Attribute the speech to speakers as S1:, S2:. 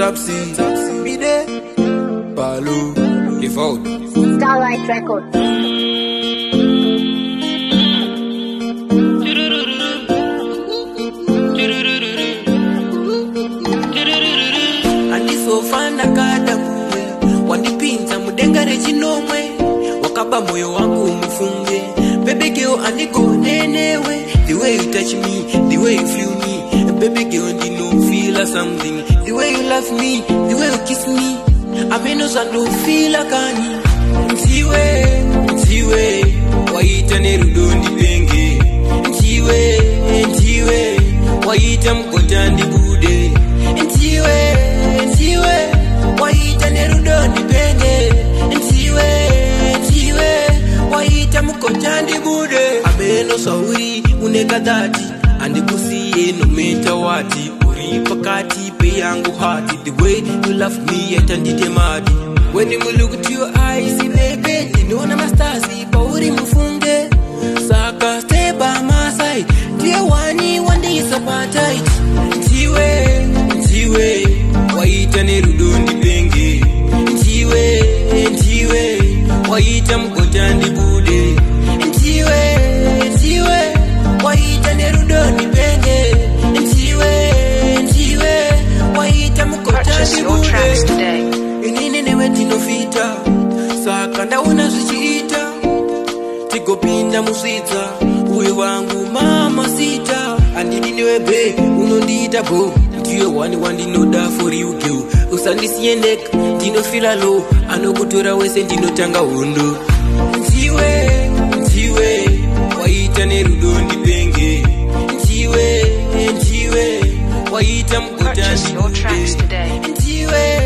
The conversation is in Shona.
S1: Dzapsy Ndiwe, Baloe
S2: Starlight Records.
S1: Andisofanda kata muwe wandipinza mudenga rechinomwe wakaba moyo wangu umufunge baby girl andikonenewe the way you touch me the way you feel me baby girl ndino feel something the way you love me the way you kiss me amenoza ndo feel kani Ndiwe waita nerudo ndipenge Ndiwe waita mkota ndibude Ndiwe waita nerudo ndipenge Ndiwe waita mkota ndibude ameno sauri uneka dhati andikusiye no matter what uri pakati pe yangu heart the way you love me yet andite madi when you look at your eyes baby you know na stars pauri mufunge saka stay by my side dear one day is apartheid Ndiwe waita nerudo ndipenge Ndiwe waita mkota ndibude Ndiwe waita nerudo ndipenge Ndiwe waita mkota ndibude inini newe tinofita saka ndaona zvichiita tigopinda muswidza uyo wangu mama sita andini newe be unondiita bo ndiwe wandinoda for you girl usandisiendeka ndinofila low anokutora wese ndinotanga hondo Ndiwe waita nerudo ndipenge Ndiwe waita mkota ndibude Ndiwe